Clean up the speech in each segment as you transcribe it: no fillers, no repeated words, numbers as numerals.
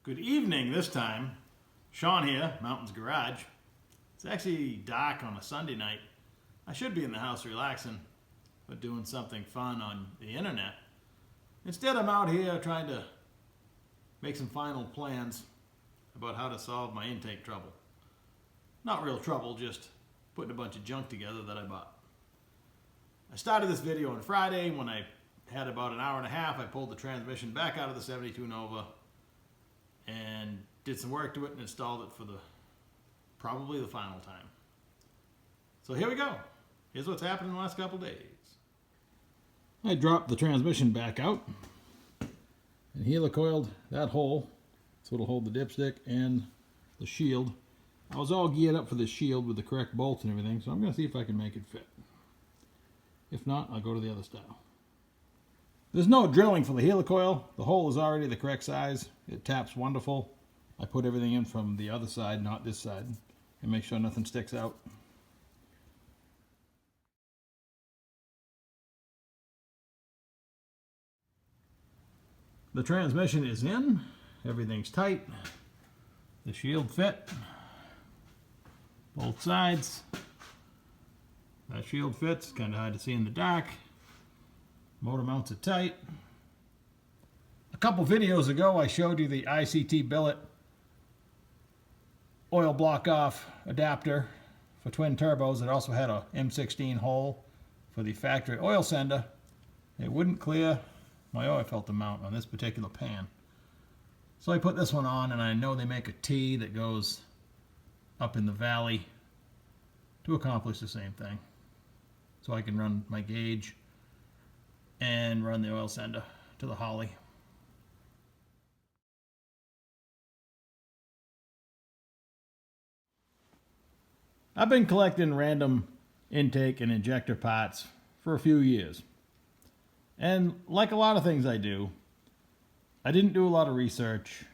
Good evening this time. Sean here, Mountains Garage. It's actually dark on a Sunday night. I should be in the house relaxing, but doing something fun on the internet. Instead, I'm out here trying to make some final plans about how to solve my intake trouble. Not real trouble, just putting a bunch of junk together that I bought. I started this video on Friday. When I had about an hour and a half, I pulled the transmission back out of the 72 Nova and did some work to it and installed it for probably the final time. So here we go. Here's what's happened in the last couple days. I dropped the transmission back out and helicoiled that hole so it'll hold the dipstick and the shield. I was all geared up for the shield with the correct bolts and everything, so I'm going to see if I can make it fit. If not, I'll go to the other style. There's no drilling for the helicoil. The hole is already the correct size. It taps wonderful. I put everything in from the other side, not this side, and make sure nothing sticks out. The transmission is in. Everything's tight. The shield fit. Both sides. That shield fits. Kind of hard to see in the dark. Motor mounts are tight. A couple videos ago I showed you the ICT billet oil block off adapter for twin turbos. It also had a M16 hole for the factory oil sender. It wouldn't clear my oil filter mount on this particular pan. So I put this one on, and I know they make a T that goes up in the valley to accomplish the same thing. So I can run my gauge and run the oil sender to the Holly. I've been collecting random intake and injector parts for a few years. And like a lot of things I do, I didn't do a lot of research.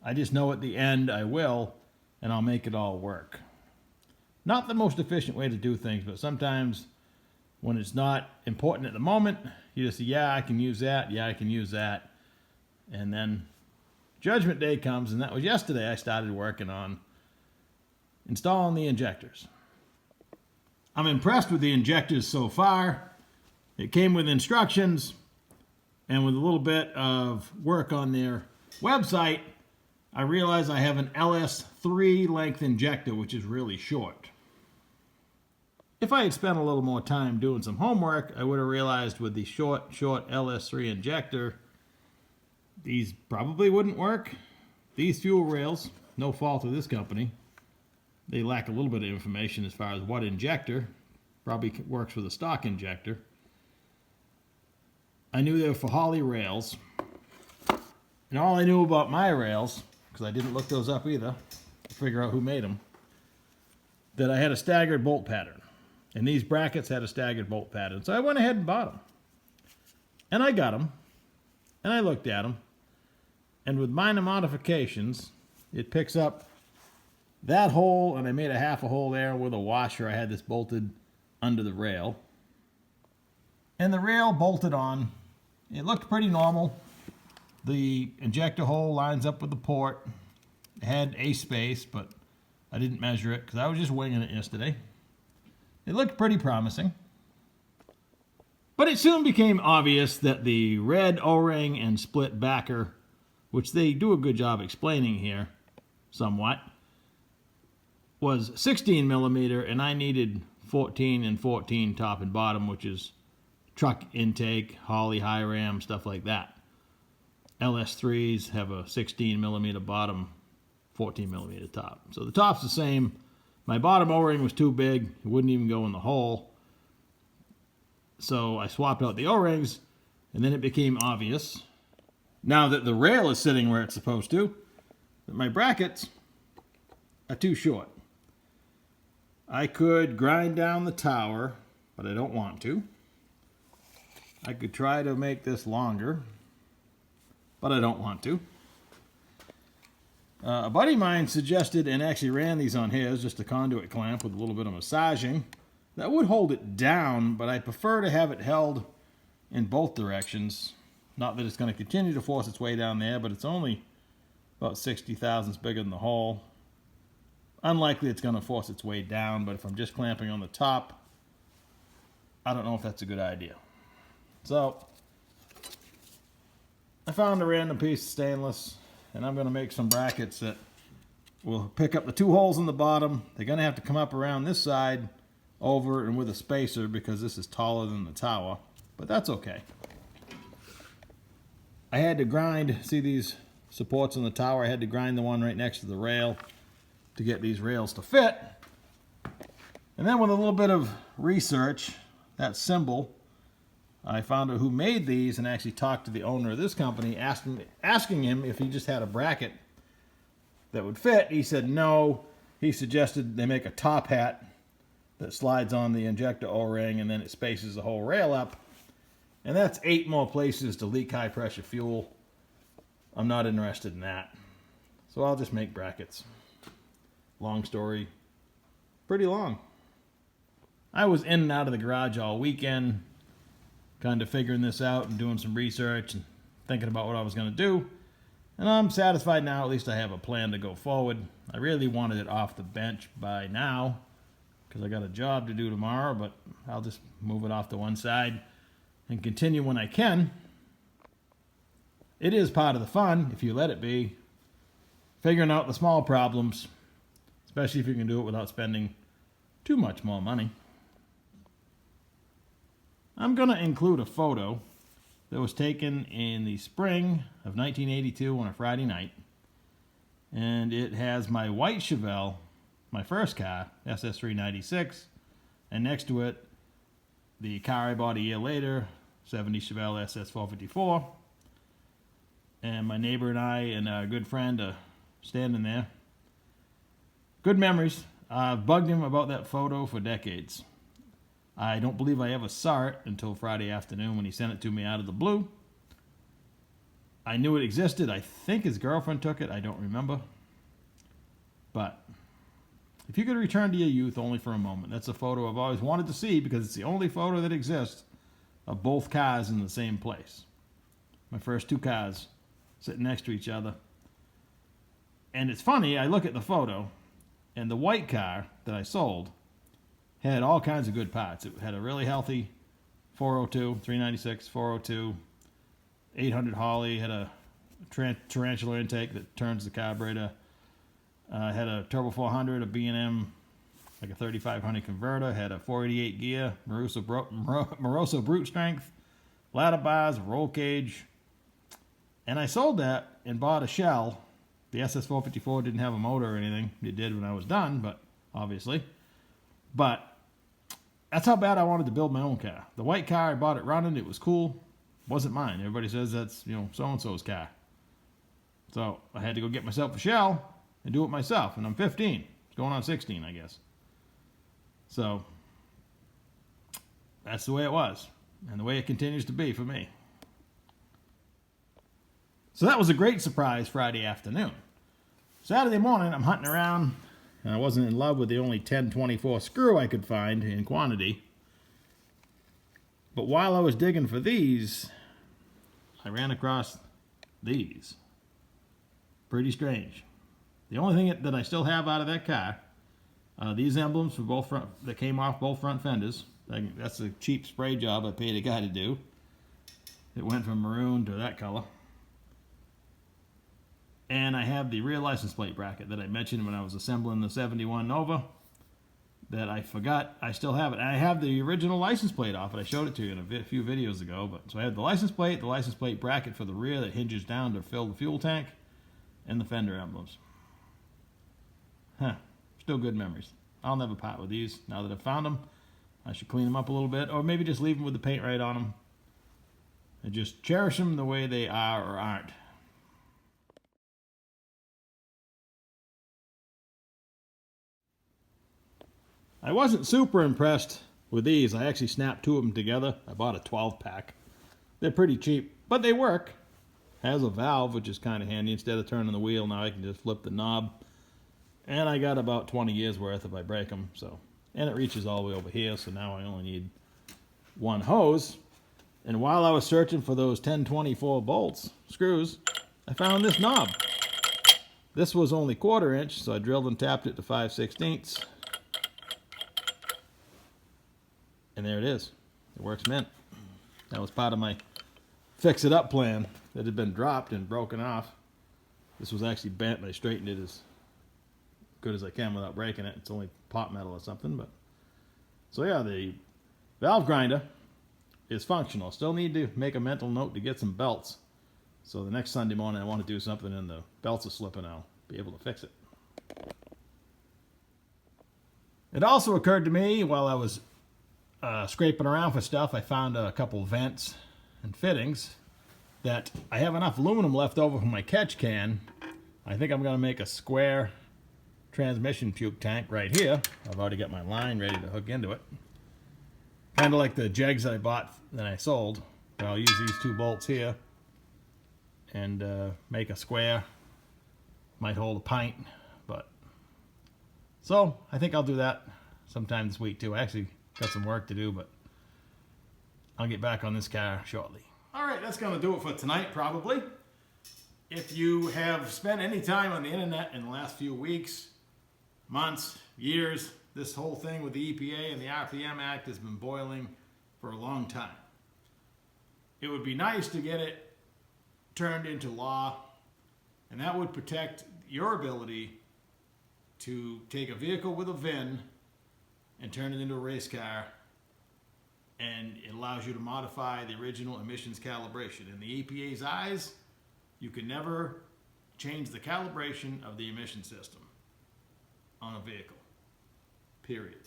I just know at the end I will, and I'll make it all work. Not the most efficient way to do things, but sometimes when it's not important at the moment, you just say, yeah, I can use that, yeah, I can use that. And then Judgment Day comes, and that was yesterday. I started working on installing the injectors. I'm impressed with the injectors so far. It came with instructions, and with a little bit of work on their website, I realized I have an LS3 length injector, which is really short. If I had spent a little more time doing some homework, I would have realized with the short LS3 injector, these probably wouldn't work. These fuel rails, no fault of this company, they lack a little bit of information as far as what injector. Probably works with a stock injector. I knew they were for Holly rails. And all I knew about my rails, because I didn't look those up either, to figure out who made them, that I had a staggered bolt pattern. And these brackets had a staggered bolt pattern. So I went ahead and bought them. And I got them. And I looked at them. And with minor modifications, it picks up that hole, and I made a half a hole there with a washer. I had this bolted under the rail. And the rail bolted on. It looked pretty normal. The injector hole lines up with the port. It had a space, but I didn't measure it because I was just winging it yesterday. It looked pretty promising. But it soon became obvious that the red O-ring and split backer, which they do a good job explaining here somewhat, was 16 millimeter, and I needed 14 and 14 top and bottom, which is truck intake, Holly high ram, stuff like that. LS3s have a 16 millimeter bottom, 14 millimeter top. So the top's the same. My bottom O-ring was too big. It wouldn't even go in the hole. So I swapped out the O-rings, and then it became obvious, now that the rail is sitting where it's supposed to, that my brackets are too short. I could grind down the tower, but I don't want to. I could try to make this longer, but I don't want to. A buddy of mine suggested, and actually ran these on his, just a conduit clamp with a little bit of massaging. That would hold it down, but I prefer to have it held in both directions. Not that it's going to continue to force its way down there, but it's only About 60 thousandths bigger than the hole. Unlikely it's going to force its way down, but if I'm just clamping on the top, I don't know if that's a good idea. So I found a random piece of stainless, and I'm going to make some brackets that will pick up the 2 holes in the bottom. They're going to have to come up around this side over and with a spacer because this is taller than the tower, but that's okay. I had to grind, see these supports on the tower, I had to grind the one right next to the rail to get these rails to fit. And then with a little bit of research, that symbol, I found out who made these and actually talked to the owner of this company, asking him if he just had a bracket that would fit. He said no. He suggested they make a top hat that slides on the injector O-ring and then it spaces the whole rail up. And that's 8 more places to leak high pressure fuel. I'm not interested in that. So I'll just make brackets. Long story, pretty long. I was in and out of the garage all weekend, kind of figuring this out and doing some research and thinking about what I was going to do. And I'm satisfied now, at least I have a plan to go forward. I really wanted it off the bench by now because I got a job to do tomorrow, but I'll just move it off to one side and continue when I can. It is part of the fun, if you let it be, figuring out the small problems, especially if you can do it without spending too much more money. I'm going to include a photo that was taken in the spring of 1982 on a Friday night. And it has my white Chevelle, my first car, SS396, and next to it, the car I bought a year later, 70 Chevelle SS454. And my neighbor and I and a good friend are standing there. Good memories. I've bugged him about that photo for decades. I don't believe I ever saw it until Friday afternoon when he sent it to me out of the blue. I knew it existed. I think his girlfriend took it. I don't remember. But if you could return to your youth only for a moment, that's a photo I've always wanted to see because it's the only photo that exists of both cars in the same place. My first 2 cars sitting next to each other. And it's funny, I look at the photo, and the white car that I sold had all kinds of good parts. It had a really healthy 402, 396, 402, 800 Holly, had a tarantula intake that turns the carburetor, had a turbo 400, a B&M, like a 3500 converter, had a 488 gear, Moroso brute strength, ladder bars, roll cage. And I sold that and bought a shell. The SS454 didn't have a motor or anything. It did when I was done, but obviously. But that's how bad I wanted to build my own car. The white car, I bought it running. It was cool. Wasn't mine. Everybody says that's, so-and-so's car. So I had to go get myself a shell and do it myself. And I'm 15. It's going on 16, I guess. So that's the way it was. And the way it continues to be for me. So that was a great surprise Friday afternoon. Saturday morning, I'm hunting around, and I wasn't in love with the only 1024 screw I could find in quantity. But while I was digging for these, I ran across these. Pretty strange. The only thing that I still have out of that car, these emblems for both front, that came off both front fenders. That's a cheap spray job I paid a guy to do. It went from maroon to that color. And I have the rear license plate bracket that I mentioned when I was assembling the 71 Nova that I forgot. I still have it. And I have the original license plate off it. I showed it to you in a few videos ago. So I have the license plate bracket for the rear that hinges down to fill the fuel tank, and the fender emblems. Still good memories. I'll never part with these. Now that I've found them, I should clean them up a little bit, or maybe just leave them with the paint right on them and just cherish them the way they are or aren't. I wasn't super impressed with these. I actually snapped 2 of them together. I bought a 12-pack. They're pretty cheap, but they work. Has a valve, which is kind of handy. Instead of turning the wheel, now I can just flip the knob. And I got about 20 years worth if I break them. And it reaches all the way over here, so now I only need 1 hose. And while I was searching for those 1024 screws, I found this knob. This was only 1/4 inch, so I drilled and tapped it to 5/16. And there it is. It works mint. That was part of my fix-it-up plan that had been dropped and broken off. This was actually bent, but I straightened it as good as I can without breaking it. It's only pot metal or something, but... So yeah, the valve grinder is functional. Still need to make a mental note to get some belts. So the next Sunday morning I want to do something and the belts are slipping, I'll be able to fix it. It also occurred to me while I was scraping around for stuff, I found a couple vents and fittings that I have enough aluminum left over from my catch can. I think I'm going to make a square transmission puke tank right here. I've already got my line ready to hook into it. Kind of like the jegs I bought that I sold. But I'll use these 2 bolts here and make a square. Might hold a pint, but... So, I think I'll do that sometime this week too. I actually got some work to do, but I'll get back on this car shortly. Alright, that's going to do it for tonight, probably. If you have spent any time on the internet in the last few weeks, months, years, this whole thing with the EPA and the RPM Act has been boiling for a long time. It would be nice to get it turned into law, and that would protect your ability to take a vehicle with a VIN and turn it into a race car, and it allows you to modify the original emissions calibration. In the EPA's eyes, you can never change the calibration of the emission system on a vehicle, period.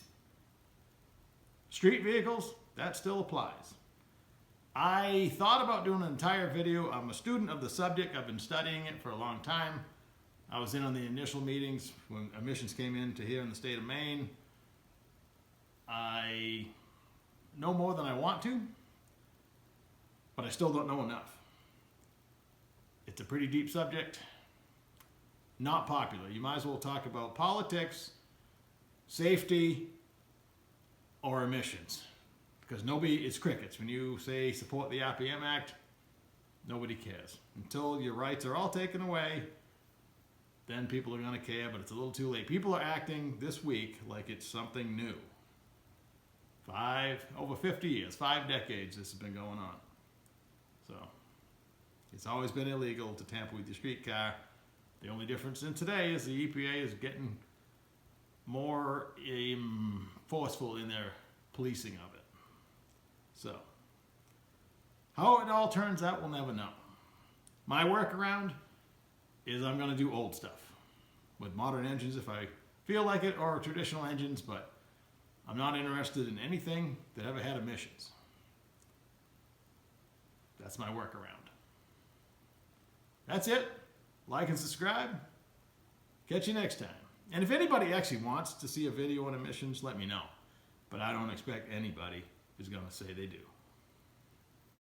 Street vehicles, that still applies. I thought about doing an entire video. I'm a student of the subject. I've been studying it for a long time. I was in on the initial meetings when emissions came into here in the state of Maine. I know more than I want to, but I still don't know enough. It's a pretty deep subject, not popular. You might as well talk about politics, safety, or emissions, because it's crickets. When you say support the RPM Act, nobody cares. Until your rights are all taken away, then people are going to care, but it's a little too late. People are acting this week like it's something new. Over 50 years, 5 decades this has been going on. So, it's always been illegal to tamper with your street car. The only difference in today is the EPA is getting more forceful in their policing of it. So, how it all turns out, we'll never know. My workaround is I'm going to do old stuff with modern engines if I feel like it, or traditional engines, but I'm not interested in anything that ever had emissions. That's my workaround. That's it. Like and subscribe. Catch you next time. And if anybody actually wants to see a video on emissions, let me know. But I don't expect anybody is going to say they do.